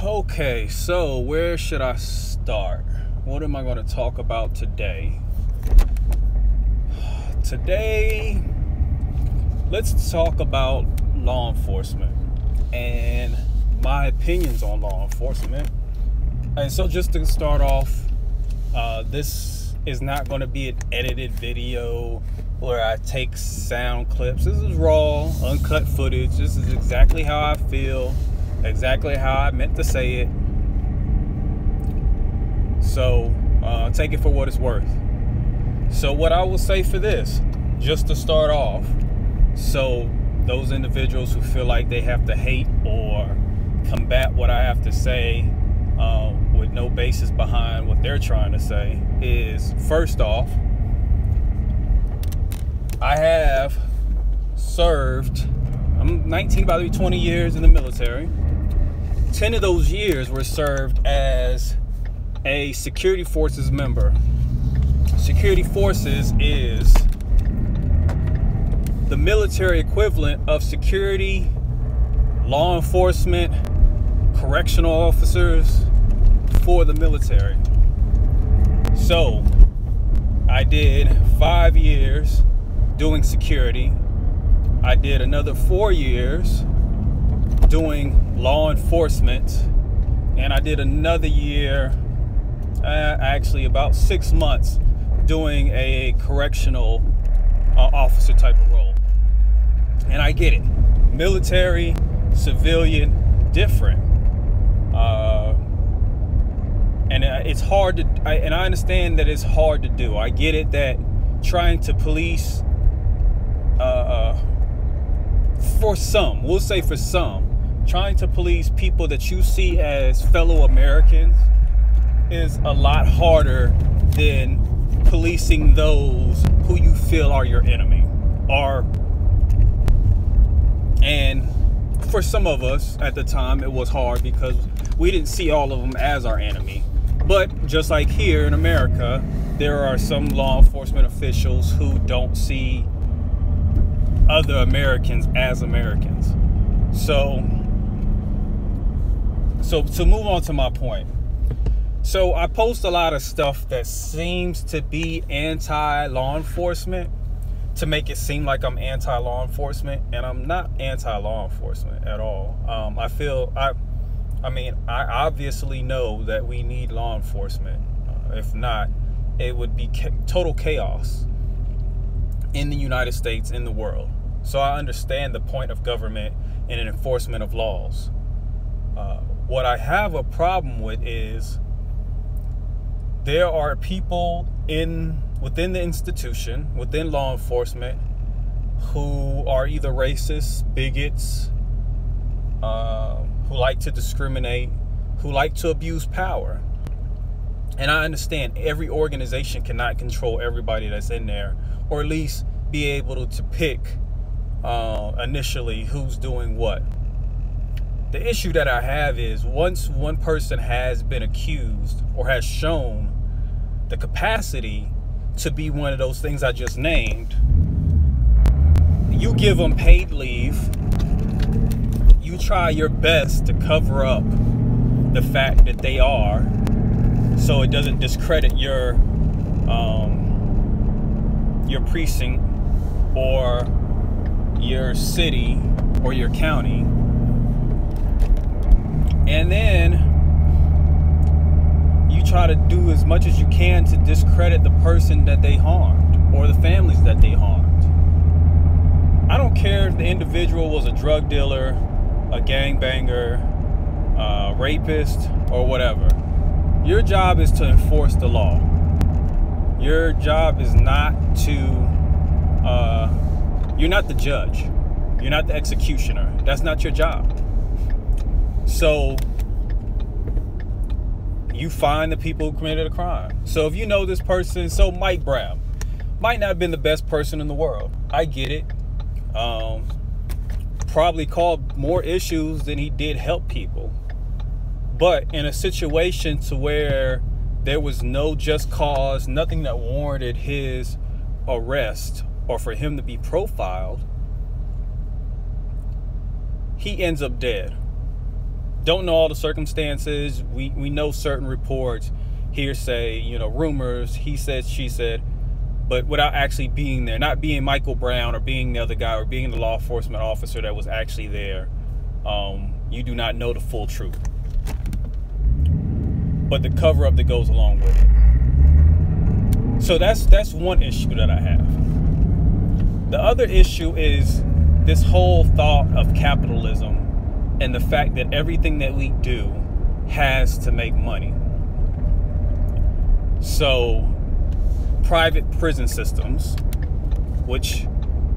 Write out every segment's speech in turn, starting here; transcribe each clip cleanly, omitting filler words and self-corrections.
Okay, so where should I start? What am I going to talk about today? Today, let's talk about law enforcement and my opinions on law enforcement. And so just to start off, this is not going to be an edited video where I take sound clips. This is raw, uncut footage. This is exactly how I feel, exactly how I meant to say it. So take it for what it's worth. So what I will say for this, just to start off, so those individuals who feel like they have to hate or combat what I have to say with no basis behind what they're trying to say is, first off, I have served, I'm 19, about to be 20 years in the military. 10 of those years were served as a security forces member. Security forces is the military equivalent of security, law enforcement, correctional officers for the military. So I did 5 years doing security. I did another 4 years doing law enforcement, and I did another year, actually about 6 months, doing a correctional officer type of role. And I get it, military, civilian, different, and it's hard to, and I understand that it's hard to do. I get it that trying to police, for some, we'll say for some, trying to police people that you see as fellow Americans is a lot harder than policing those who you feel are your enemy. And for some of us at the time, it was hard because we didn't see all of them as our enemy. But just like here in America, there are some law enforcement officials who don't see other Americans as Americans. So to move on to my point. So I post a lot of stuff that seems to be anti-law enforcement to make it seem like I'm anti-law enforcement, and I'm not anti-law enforcement at all. I mean, I obviously know that we need law enforcement. If not, it would be total chaos in the United States, in the world. So I understand the point of government and an enforcement of laws. What I have a problem with is there are people within the institution, within law enforcement, who are either racists, bigots, who like to discriminate, who like to abuse power. And I understand every organization cannot control everybody that's in there, or at least be able to pick initially who's doing what. The issue that I have is once one person has been accused or has shown the capacity to be one of those things I just named, you give them paid leave. You try your best to cover up the fact that they are, so it doesn't discredit your precinct or your city or your county. And then you try to do as much as you can to discredit the person that they harmed or the families that they harmed. I don't care if the individual was a drug dealer, a gangbanger, a rapist, or whatever. Your job is to enforce the law. Your job is not to, you're not the judge. You're not the executioner. That's not your job. So you find the people who committed a crime. So if you know this person, so Mike Brown might not have been the best person in the world. I get it. Probably caused more issues than he did help people. But in a situation to where there was no just cause, nothing that warranted his arrest or for him to be profiled, he ends up dead. don't know all the circumstances. We know certain reports, hearsay, rumors, he said, she said, but without actually being there, not being Michael Brown or being the other guy or being the law enforcement officer that was actually there. You do not know the full truth. But the cover up that goes along with it. So that's one issue that I have. The other issue is this whole thought of capitalism and the fact that everything that we do has to make money. So private prison systems, which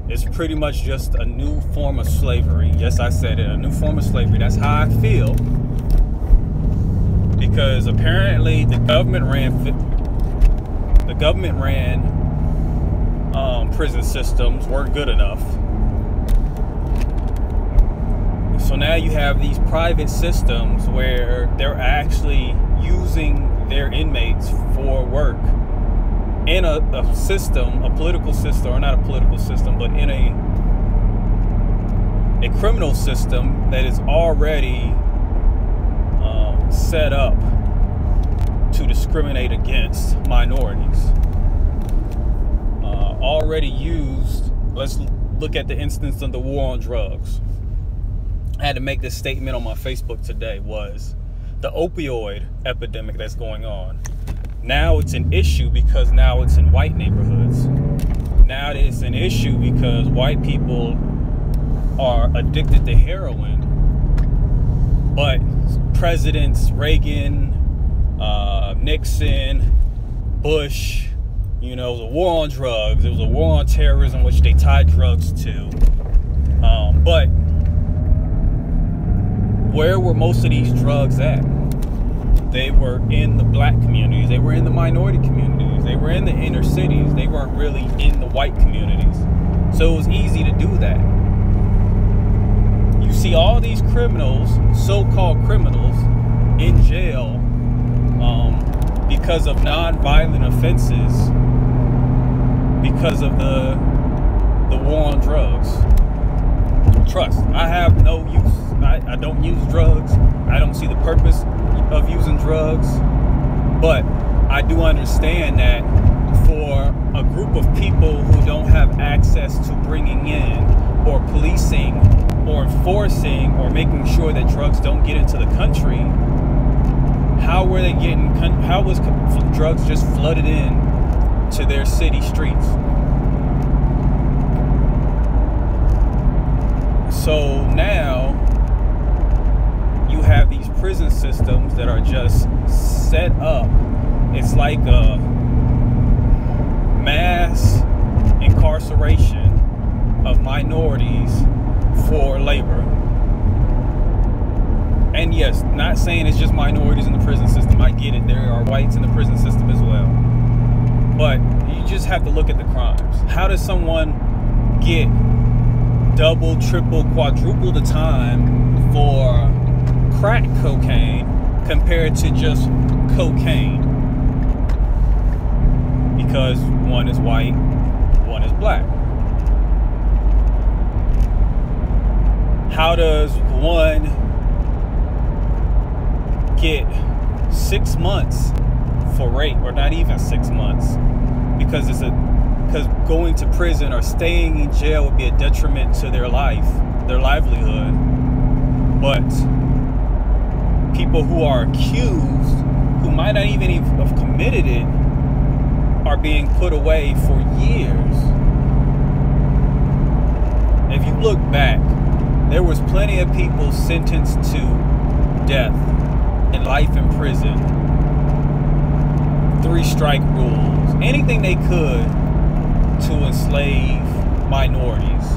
is pretty much just a new form of slavery. Yes, I said it, a new form of slavery. That's how I feel. Because apparently the government ran prison systems weren't good enough. So now you have these private systems where they're actually using their inmates for work in a system, a political system, or not a political system, but in a criminal system that is already set up to discriminate against minorities. Already used. Let's look at the instance of the war on drugs. I had to make this statement on my Facebook today, was the opioid epidemic that's going on. Now it's an issue because now it's in white neighborhoods. Now it's an issue because white people are addicted to heroin. But presidents Reagan, Nixon, Bush, it was a war on drugs. It was a war on terrorism, which they tied drugs to. But where were most of these drugs at? They were in the black communities. They were in the minority communities. They were in the inner cities. They weren't really in the white communities. So it was easy to do that. You see all these criminals, so-called criminals, in jail because of non-violent offenses, because of the war on drugs. Trust, I have no use. I don't use drugs. I don't see the purpose of using drugs. But I do understand that for a group of people who don't have access to bringing in or policing or enforcing or making sure that drugs don't get into the country, how was drugs just flooded in to their city streets? So now you have these prison systems that are just set up. It's like a mass incarceration of minorities for labor. And yes, not saying it's just minorities in the prison system. I get it. There are whites in the prison system as well. But you just have to look at the crimes. How does someone get double, triple, quadruple the time for crack cocaine compared to just cocaine? Because one is white, one is black. How does one get 6 months for rape, or not even 6 months, because going to prison or staying in jail would be a detriment to their life, their livelihood. But people who are accused, who might not even have committed it, are being put away for years. If you look back, there was plenty of people sentenced to death and life in prison, 3-strike rules, anything they could to enslave minorities,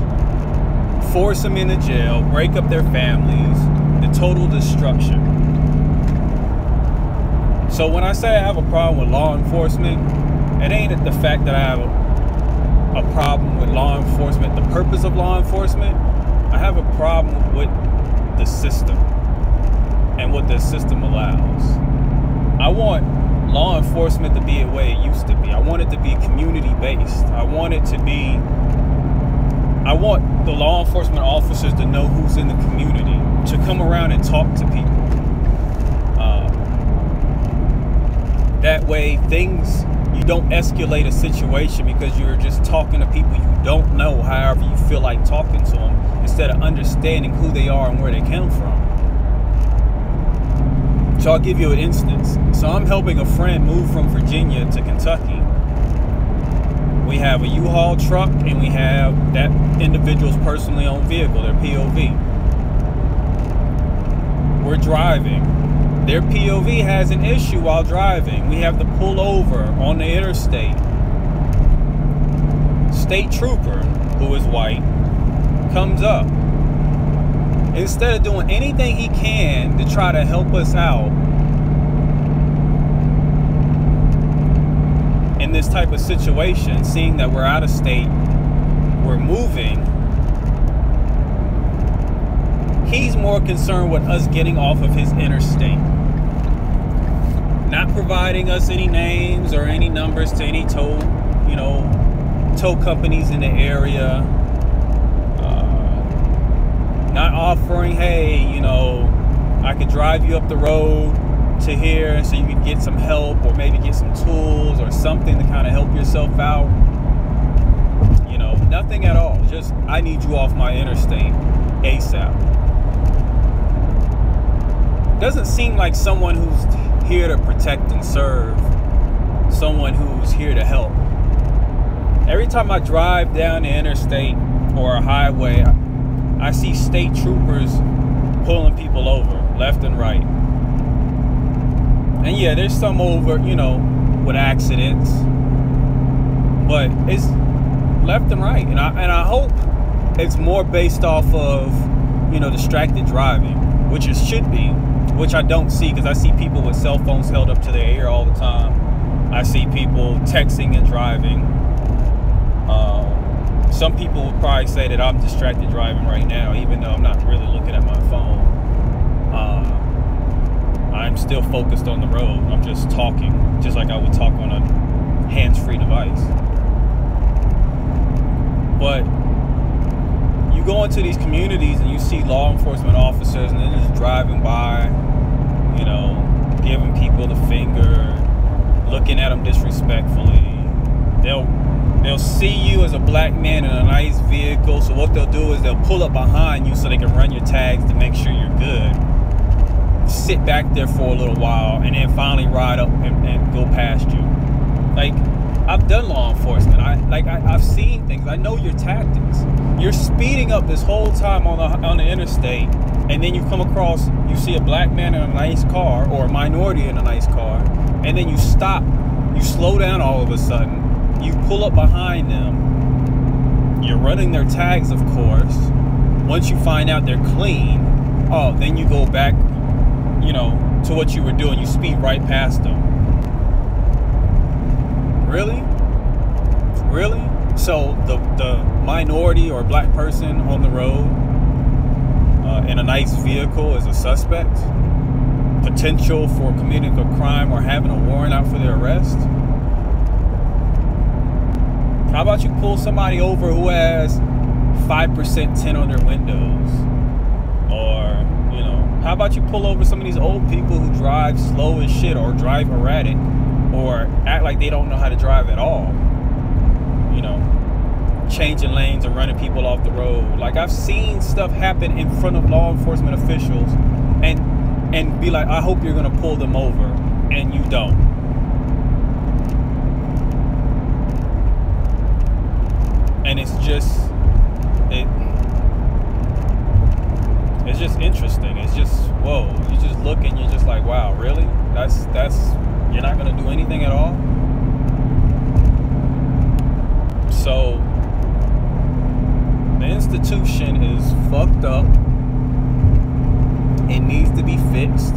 force them into jail, break up their families, the total destruction. So when I say I have a problem with law enforcement, it ain't the fact that I have a problem with law enforcement, the purpose of law enforcement. I have a problem with the system and what the system allows. I want law enforcement to be the way it used to be. I want it to be community-based. I want the law enforcement officers to know who's in the community, to come around and talk to people. That way you don't escalate a situation because you're just talking to people you don't know, however you feel like talking to them, instead of understanding who they are and where they come from. So I'll give you an instance. So I'm helping a friend move from Virginia to Kentucky. We have a U-Haul truck and we have that individual's personally owned vehicle, their POV. We're driving. Their POV has an issue while driving. We have to pull over on the interstate. State trooper, who is white, comes up. Instead of doing anything he can to try to help us out in this type of situation, seeing that we're out of state, we're moving, he's more concerned with us getting off of his interstate. Not providing us any names or any numbers to any tow companies in the area. Not offering, hey, I could drive you up the road to here so you can get some help or maybe get some tools or something to kind of help yourself out. Nothing at all. Just, I need you off my interstate ASAP. Doesn't seem like someone who's here to protect and serve, someone who's here to help. Every time I drive down the interstate or a highway, I see state troopers pulling people over left and right. And yeah, there's some over, with accidents, but it's left and right. And I hope it's more based off of, distracted driving, which it should be, which I don't see, because I see people with cell phones held up to their ear all the time. I see people texting and driving. Some people would probably say that I'm distracted driving right now, even though I'm not really looking at my phone. I'm still focused on the road. I'm just talking, just like I would talk on a hands-free device. But you go into these communities and you see law enforcement officers and they're just driving by, giving people the finger, looking at them disrespectfully. They'll see you as a black man in a nice vehicle, so what they'll do is they'll pull up behind you so they can run your tags to make sure you're good. Sit back there for a little while and then finally ride up and go past you. Like, I've done law enforcement. I've seen things. I know your tactics. You're speeding up this whole time on the interstate, and then you come across, you see a black man in a nice car or a minority in a nice car, and then you stop. You slow down all of a sudden. You pull up behind them. You're running their tags, of course. Once you find out they're clean, then you go back, to what you were doing. You speed right past them. Really? Really? So the minority or black person on the road in a nice vehicle is a suspect? Potential for committing a crime or having a warrant out for their arrest? How about you pull somebody over who has 5% tint on their windows? Or, how about you pull over some of these old people who drive slow as shit or drive erratic or act like they don't know how to drive at all? Changing lanes and running people off the road. Like, I've seen stuff happen in front of law enforcement officials and be like, I hope you're going to pull them over, and you don't. And it's just interesting. It's just, whoa. You just look and you're just like, wow, really? That's you're not gonna do anything at all? So the institution is fucked up. It needs to be fixed.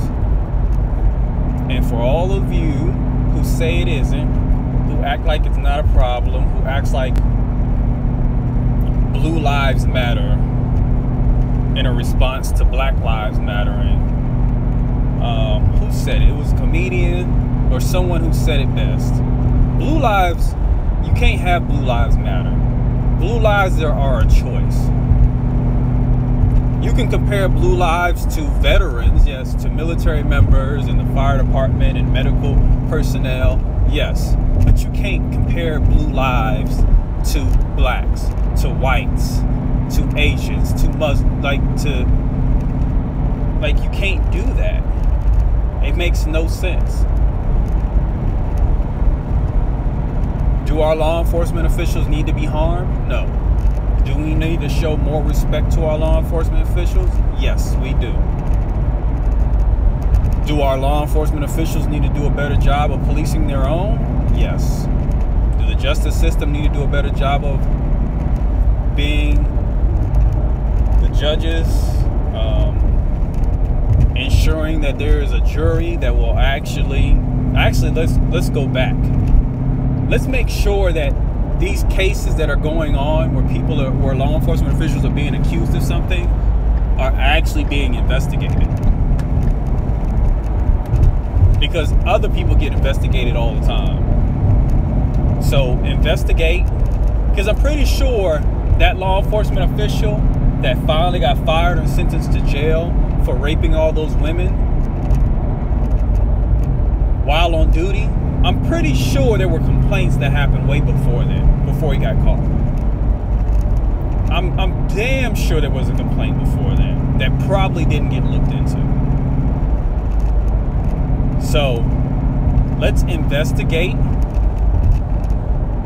And for all of you who say it isn't, who act like it's not a problem, who acts like Blue Lives Matter in a response to Black Lives Mattering. Who said it? It was a comedian or someone who said it best. Blue lives, you can't have Blue Lives Matter. Blue lives are a choice. You can compare blue lives to veterans, yes, to military members and the fire department and medical personnel, yes. But you can't compare blue lives to blacks, to whites, to Asians, to Muslims, like you can't do that. It makes no sense. Do our law enforcement officials need to be harmed? No. Do we need to show more respect to our law enforcement officials? Yes, we do. Do our law enforcement officials need to do a better job of policing their own? Yes. Do the justice system need to do a better job of being the judges, ensuring that there is a jury that will actually let's go back. Let's make sure that these cases that are going on where law enforcement officials are being accused of something are actually being investigated. Because other people get investigated all the time. So investigate, because I'm pretty sure that law enforcement official that finally got fired and sentenced to jail for raping all those women while on duty, I'm pretty sure there were complaints that happened way before then, before he got caught. I'm damn sure there was a complaint before then that probably didn't get looked into. So let's investigate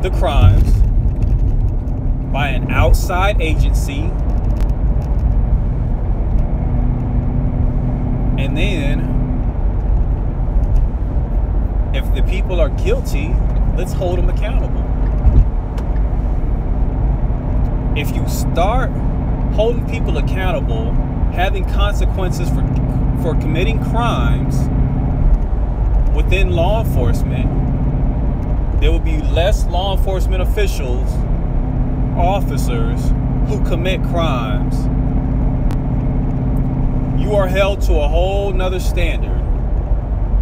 the crimes by an outside agency, and then if the people are guilty, let's hold them accountable. If you start holding people accountable, having consequences for committing crimes within law enforcement, there will be less law enforcement officers who commit crimes. You are held to a whole nother standard.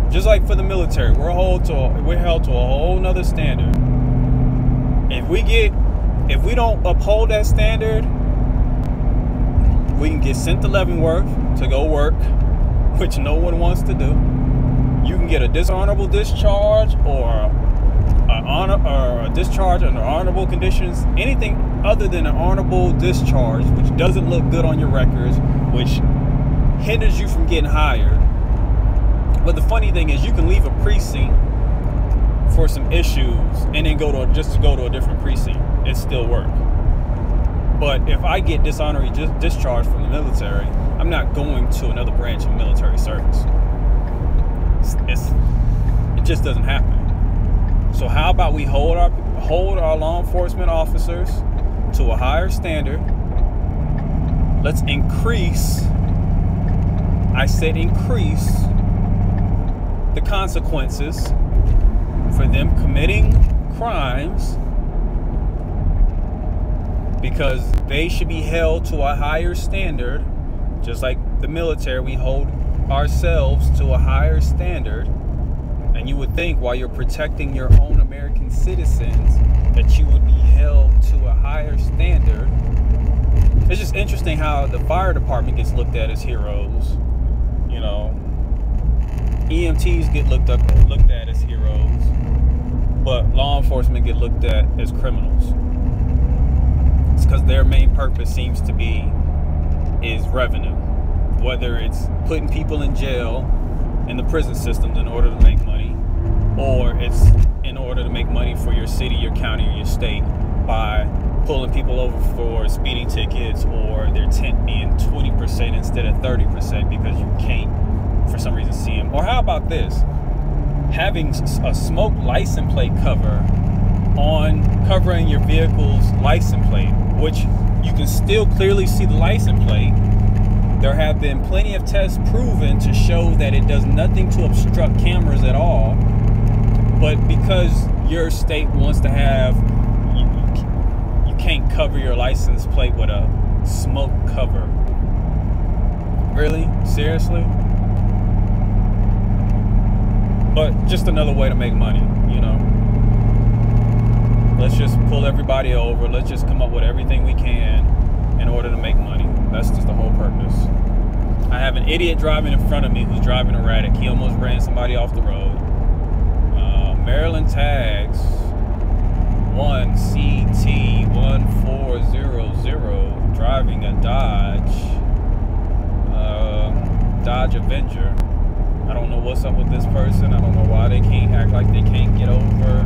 Just like for the military, we're held to a whole nother standard. If we don't uphold that standard, we can get sent to Leavenworth to go work, which no one wants to do. You can get a dishonorable discharge or a discharge under honorable conditions. Anything other than an honorable discharge, which doesn't look good on your records, which hinders you from getting hired. But the funny thing is, you can leave a precinct for some issues and then go to a different precinct. It still work. But if I get dishonorably discharged from the military, I'm not going to another branch of military service. It just doesn't happen. So how about we hold our law enforcement officers to a higher standard? Let's increase. I said increase the consequences for them committing crimes, because they should be held to a higher standard. Just like the military, we hold ourselves to a higher standard. And you would think, while you're protecting your own American citizens, that you would be held to a higher standard. It's just interesting how the fire department gets looked at as heroes. You know, EMTs get looked at as heroes, but law enforcement get looked at as criminals. It's because their main purpose seems to be is revenue, whether it's putting people in jail in the prison systems in order to make money, or it's in order to make money for your city, your county, or your state by pulling people over for speeding tickets, or their tint being 20% instead of 30% because you can't for some reason see them. Or how about this? Having a smoke license plate covering your vehicle's license plate, which you can still clearly see the license plate. There have been plenty of tests proven to show that it does nothing to obstruct cameras at all. But because your state wants to have, you can't cover your license plate with a smoke cover. Really? Seriously? But just another way to make money, you know. Let's just pull everybody over. Let's just come up with everything we can in order to make money. That's just the whole purpose. I have an idiot driving in front of me who's driving erratic. He almost ran somebody off the road. Maryland tags 1CT1400, driving a Dodge Avenger. I don't know what's up with this person. I don't know why they can't act like they can't get over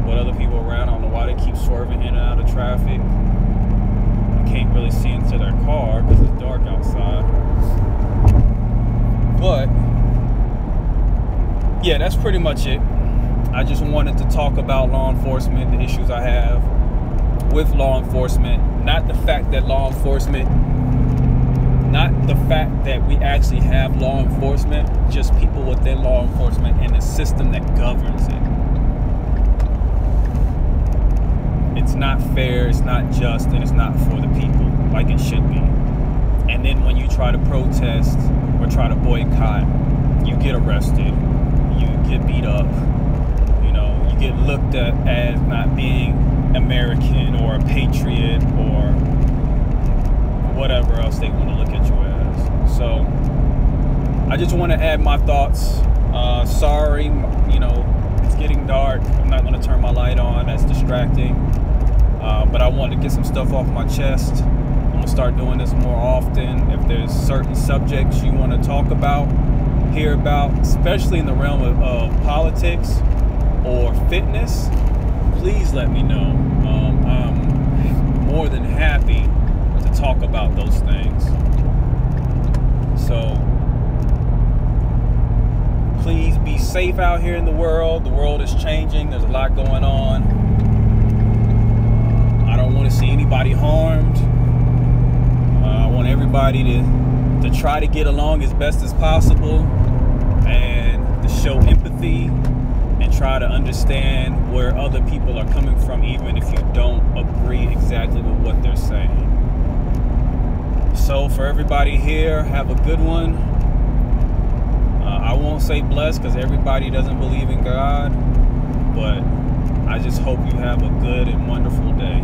what other people around. I don't know why they keep swerving in and out of traffic. I can't really see into their car because it's dark outside. But yeah, that's pretty much it. I just wanted to talk about law enforcement, the issues I have with law enforcement, not the fact that we actually have law enforcement, just people within law enforcement and the system that governs it. It's not fair, it's not just, and it's not for the people like it should be. And then when you try to protest or try to boycott, you get arrested, you get beat up, you get looked at as not being American or a patriot or whatever else they want to look at you as. So I just want to add my thoughts. Sorry, it's getting dark. I'm not going to turn my light on. That's distracting. But I want to get some stuff off my chest. I'm going to start doing this more often. If there's certain subjects you want to talk about, hear about, especially in the realm of politics or fitness, please let me know. I'm more than happy to talk about those things. So please be safe out here in the world. The world is changing. There's a lot going on. I don't want to see anybody harmed. I want everybody to try to get along as best as possible and to show empathy and try to understand where other people are coming from, even if you don't agree exactly with what they're saying. So for everybody here, have a good one. I won't say blessed because everybody doesn't believe in God, but I just hope you have a good and wonderful day.